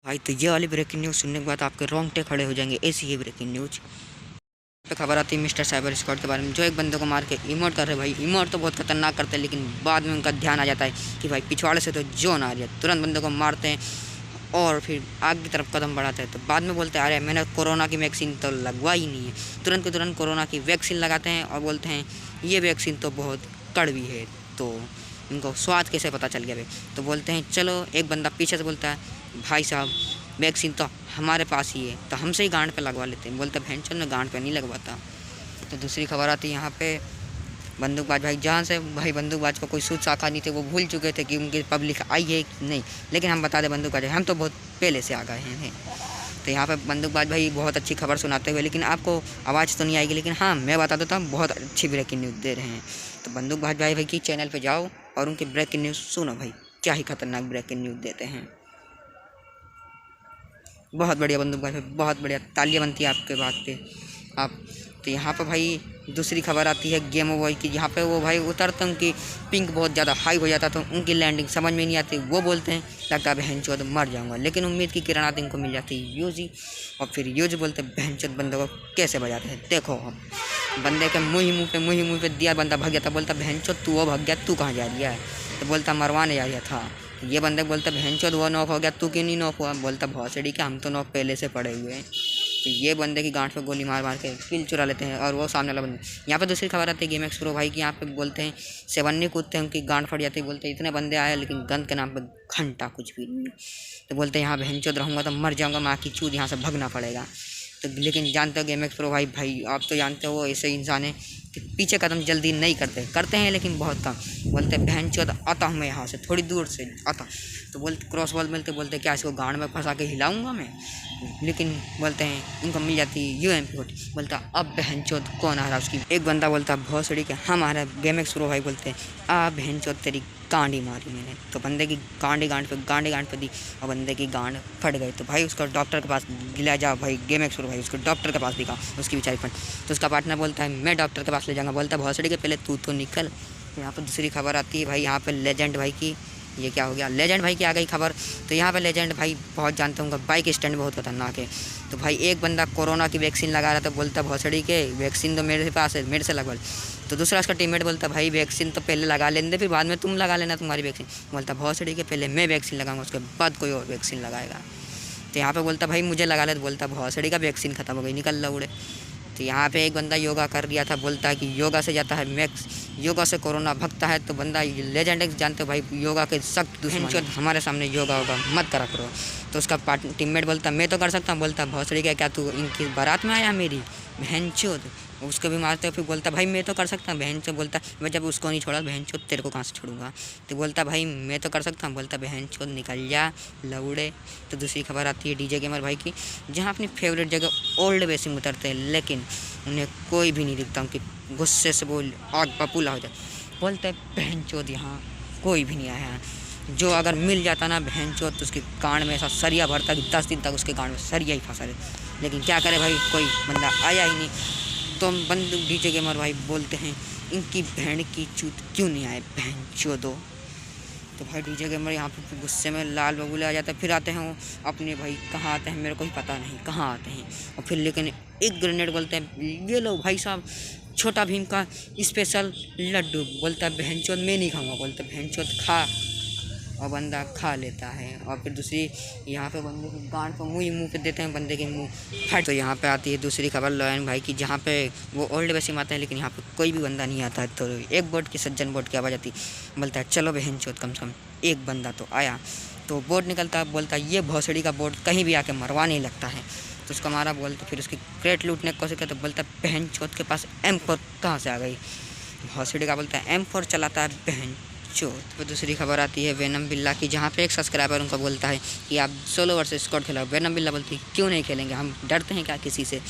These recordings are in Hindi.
भाई तो ये वाली ब्रेकिंग न्यूज़ सुनने के बाद आपके रोंगटे खड़े हो जाएंगे। ऐसी ये ब्रेकिंग न्यूज़ पे खबर आती है मिस्टर साइबर स्क्वाड के बारे में, जो एक बंदे को मार के इमोट कर रहे। भाई इमोट तो बहुत खतरनाक करते हैं, लेकिन बाद में उनका ध्यान आ जाता है कि भाई पिछवाड़े से तो जोन आ रही है, तुरंत बंदे को मारते हैं और फिर आगे की तरफ कदम बढ़ाते हैं। तो बाद में बोलते हैं अरे मैंने कोरोना की वैक्सीन तो लगवा ही नहीं है। तुरंत के तुरंत कोरोना की वैक्सीन लगाते हैं और बोलते हैं ये वैक्सीन तो बहुत कड़वी है। तो इनको स्वाद कैसे पता चल गया भाई? तो बोलते हैं चलो, एक बंदा पीछे से बोलता है भाई साहब वैक्सीन तो हमारे पास ही है, तो हमसे ही गांड पे लगवा लेते हैं। बोलते भैंचोद में गांड पे नहीं लगवाता। तो दूसरी खबर आती है यहाँ पे बंदूकबाज भाई, जहाँ से भाई बंदूकबाज को कोई सूद शाखा नहीं थे, वो भूल चुके थे कि उनकी पब्लिक आई है कि नहीं, लेकिन हम बता दें बंदूकबाज हम तो बहुत पहले से आ गए हैं। तो यहाँ पे बंदूकबाज भाई बहुत अच्छी खबर सुनाते हुए, लेकिन आपको आवाज़ तो नहीं आएगी, लेकिन हाँ मैं बता देता हूँ बहुत अच्छी ब्रेकिंग न्यूज़ दे रहे हैं। तो बंदूकबाज भाई की चैनल पर जाओ और उनकी ब्रेकिंग न्यूज़ सुनो भाई, क्या ही खतरनाक ब्रेकिंग न्यूज़ देते हैं। बहुत बढ़िया बंदूकबाज भाई, बहुत बढ़िया, तालियां बनती है आपके बात पे आप। तो यहाँ पर भाई दूसरी खबर आती है गेम बॉय की, जहाँ पे वो भाई उतरते हैं उनकी पिंक बहुत ज़्यादा हाई हो जाता, तो उनकी लैंडिंग समझ में नहीं आती। वो बोलते हैं लगता है बहनचोद मर जाऊँगा, लेकिन उम्मीद की किरण इनको मिल जाती है यूजी, और फिर यूज बोलते बहनचोद बंदे को कैसे बजाते हैं देखो। अब बंदे के मुँह पे दिया, बंदा भाग गया था। बोलता बहनचोद तू वो भाग गया, तू कहाँ जा रहा है? तो बोलता मरवाने जा रहा था। ये बंदे बोलते बहनचोद वो नॉक हो गया, तू क्यों नहीं नॉक हुआ? बोलता भौसड़ी के हम तो नॉक पहले से पड़े हुए हैं। तो ये बंदे की गांठ पे गोली मार मार के किल चुरा लेते हैं, और वो सामने वाला बंदा। यहाँ पे दूसरी खबर आती है गेम एक्स प्रो भाई की, यहाँ पे बोलते हैं सेवन्नी कूदते हैं, उनकी गांठ फट जाती है। बोलते हैं इतने बंदे आए लेकिन गन के नाम पे घंटा कुछ भी नहीं। तो बोलते हैं यहाँ बहनचोद रहूँगा तो मर जाऊँगा, माँ की चूत यहाँ से भगना पड़ेगा। तो लेकिन जानते हो गेम एक्स प्रो भाई आप तो जानते हो ऐसे इंसान है कि पीछे कदम जल्दी नहीं करते हैं, लेकिन बहुत कम। बोलते बहनचोद आता हूँ मैं यहाँ से, थोड़ी दूर से आता। तो बोलते क्रॉस बॉल मिलते, बोलते क्या इसको गांड में फंसा के हिलाऊंगा मैं? लेकिन बोलते हैं इनको मिल जाती है UMP40। बोलता अब बहनचोद कौन आ रहा उसकी? एक बंदा बोलता भौसड़ी के हम आ रहा है। गेम एक्स प्रो भाई बोलते हैं बहनचोद तेरी गांडी मारी मैंने। तो बंदे की गांड पे दी और बंदे की गांड फट गई। तो भाई उसको डॉक्टर के पास ले जाओ भाई, गेम एक्स प्रो भाई उसको डॉक्टर के पास दिखाओ, उसकी बेचारी फट। तो उसका पार्टनर बोलता है मैं डॉक्टर के पास ले जाऊँगा। बोलता भौसड़ी के पहले तू तो निकल। यहाँ पर दूसरी खबर आती है भाई, यहाँ पर लेजेंड भाई की, ये क्या हो गया, लेजेंड भाई की आ गई खबर। तो यहाँ पे लेजेंड भाई बहुत जानते होंगे, बाइक स्टैंड बहुत खतरनाक है। तो भाई एक बंदा कोरोना की वैक्सीन लगा रहा था, बोलता भौसड़ी के वैक्सीन तो मेरे पास है, मेरे से लगवा। तो दूसरा उसका टीममेट बोलता भाई वैक्सीन तो पहले लगा लेने दे, फिर बाद में तुम लगा लेना तुम्हारी वैक्सीन। बोलता भौसड़ी के पहले मैं वैक्सीन लगाऊंगा, उसके बाद कोई और वैक्सीन लगाएगा। तो यहाँ पे बोलता भाई मुझे लगा ले। तो बोलता भौसड़ी का वैक्सीन खत्म हो गई, निकल लो उड़े। तो यहाँ पे एक बंदा योगा कर दिया था, बोलता है कि योगा से जाता है मैक्स, योगा से कोरोना भगता है। तो बंदा लेजेंड जानते हो भाई योगा के सख्त दुश्मन, हमारे सामने योगा होगा मत करा करो। तो उसका टीममेट बोलता मैं तो कर सकता हूँ। बोलता भौसड़ी क्या तू इनकी बारात में आया मेरी बहनचोद? उसको भी मारते हो। फिर बोलता भाई मैं तो कर सकता हूँ। बहनचोद बोलता मैं जब उसको नहीं छोड़ा बहनचोद तेरे को कहाँ से छोड़ूंगा? तो बोलता भाई मैं तो कर सकता हूँ। बोलता बहनचोद निकल जा लौड़े। तो दूसरी खबर आती है डीजे गेमर भाई की, जहाँ अपनी फेवरेट जगह ओल्ड बेसिंग उतरते हैं, लेकिन उन्हें कोई भी नहीं दिखता, उनकी गुस्से से बोल आग बबूला हो जाए। बोलते बहनचोद यहाँ कोई भी नहीं आया, जो अगर मिल जाता ना बहनचोद तो उसके कान में ऐसा सरिया भरता कि 10 दिन तक उसके कान में सरिया ही फंसा रहे। लेकिन क्या करे भाई, कोई बंदा आया ही नहीं। तो बंदूक डीजे गेमर भाई बोलते हैं इनकी बहन की चूत क्यों नहीं आए बहनचोदो। तो भाई डीजे गेमर यहाँ पे गुस्से में लाल बबूले आ जाते हैं। फिर आते हैं वो अपने भाई, कहाँ आते हैं मेरे को ही पता नहीं कहाँ आते हैं। और फिर लेकिन एक ग्रेनेड बोलते हैं ये लो भाई साहब छोटा भीम का स्पेशल लड्डू। बोलता है बहनचोद मैं नहीं खाऊंगा। बोलता है बहनचोद खा, और बंदा खा लेता है। और फिर दूसरी यहाँ पे बंदे की गांड को मुँह पे देते हैं, बंदे के मुँह फट। तो यहाँ पे आती है दूसरी खबर लॉयन भाई की, जहाँ पे वो ओल्ड बेसिंग आते हैं, लेकिन यहाँ पे कोई भी बंदा नहीं आता है। तो एक बोट की सज्जन बोट की आवाज़ आती, बोलता है चलो बहनचोद कम से कम एक बंदा तो आया। तो बोट निकलता है, बोलता है ये भौसड़ी का बोट कहीं भी आके मरवा नहीं लगता है। तो उसका मारा बोलते फिर उसकी क्रेट लूटने की कोशिश करता। तो बोलता है बहनचोद के पास M4 कहाँ से आ गई? भौसड़ी का बोलता है M4 चलाता है बहनचोद। तो दूसरी खबर आती है वेनम बिल्ला की, जहाँ पे एक सब्सक्राइबर उनको बोलता है कि आप सोलो वर्सेस स्क्वाड खेलो। वेनम बिल्ला बोलती है क्यों नहीं खेलेंगे, हम डरते हैं क्या किसी से?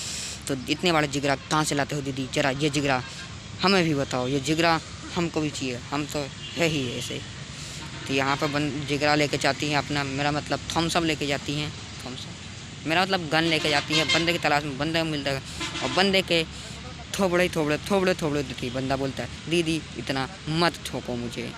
तो इतने बड़े जिगरा कहाँ से लाते हो दीदी, जरा ये जिगरा हमें भी बताओ, ये जिगरा हमको भी चाहिए, हम तो है ही ऐसे। तो यहाँ पर जिगरा लेके जाती हैं अपना, मेरा मतलब थम्सअप लेके जाती हैं, थम्सअप मेरा मतलब गन लेके जाती है बंदे की तलाश में। बंदे को मिलता है और बंदे के थोबड़े देती। बंदा बोलता है दीदी इतना मत ठोको मुझे,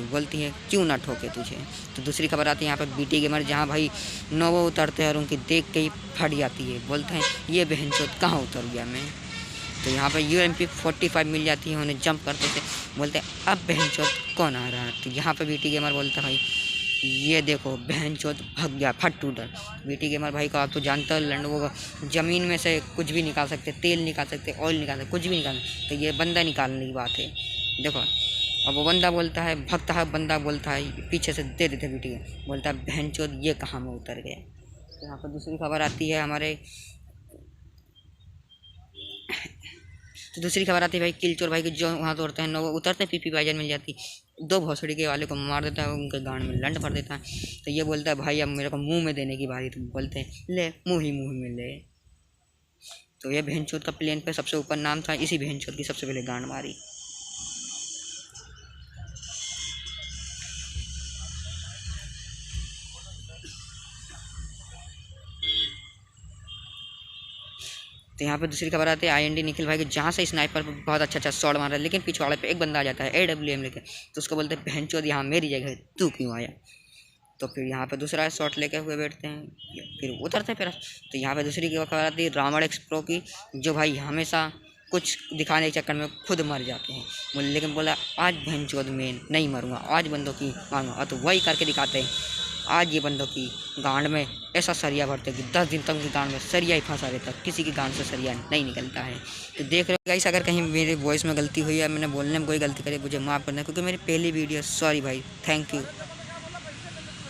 बोलती है क्यों ना ठोके तुझे। तो दूसरी खबर आती है यहाँ पर बीटी गेमर, जहाँ भाई नोवो उतरते हैं और उनकी देख के ही फट जाती है, बोलते हैं ये बहनचोद कहाँ उतर गया मैं। तो यहाँ पर UMP 45 मिल जाती है उन्हें जंप करते थे, बोलते हैं अब बहनचोद कौन आ रहा है। तो यहाँ पर बीटी गेमर बोलता है भाई ये देखो बहनचोद भाग गया फट उधर। बीटी गेमर भाई को आप तो जानते हो लंडो ज़मीन में से कुछ भी निकाल सकते, तेल निकाल सकते, ऑयल निकाल सकते, कुछ भी निकाल सकते। तो ये बंदा निकालने की बात है देखो। अब वो बंदा बोलता है भगता है, बंदा बोलता है पीछे से दे देते बीटी गेमर, बोलता है बहनचोद ये कहाँ में उतर गया। तो यहाँ पर दूसरी खबर आती है हमारे, तो दूसरी खबर आती है भाई किलचोर भाई की, जो वहाँ तो उतरते हैं वो उतरते PP बाइजन मिल जाती, 2 भोसड़ी के वाले को मार देता है, उनके गांड में लंड भर देता है। तो ये बोलता है भाई अब मेरे को मुंह में देने की बारी। तो बोलते हैं ले मुँह ही में ले। तो ये बहनचोद का प्लेन पे सबसे ऊपर नाम था, इसी बहनचोद की सबसे पहले गांड मारी। तो यहाँ पे दूसरी खबर आती है IND निखिल भाई के, जहाँ से स्नाइपर पर बहुत अच्छा शॉट मार रहा है, लेकिन पिछवाड़े पे एक बंदा आ जाता है AWM लेके। तो उसको बोलते हैं बहनचोद यहाँ मेरी जगह है तू क्यों आया। तो फिर यहाँ पे दूसरा शॉट लेके हुए बैठते हैं, फिर उतरते फिर। तो यहाँ पे दूसरी खबर आती है रावण एक्स प्रो की, जो भाई हमेशा कुछ दिखाने के चक्कर में खुद मर जाते हैं, लेकिन बोला आज बहनचोद में नहीं मरूंगा, आज बंदों की मारूंगा। तो वही करके दिखाते हैं। आज ये बंदों की गांड में ऐसा सरिया भरते कि 10 दिन तक उनकी गांड में सरिया ही फंसा रहता, किसी की गांड से सरिया नहीं निकलता है। तो देख रहे हो गाइस, अगर कहीं मेरे वॉइस में गलती हुई है, मैंने बोलने में कोई गलती करी, मुझे माफ़ करना, क्योंकि मेरी पहली वीडियो। सॉरी भाई, थैंक यू।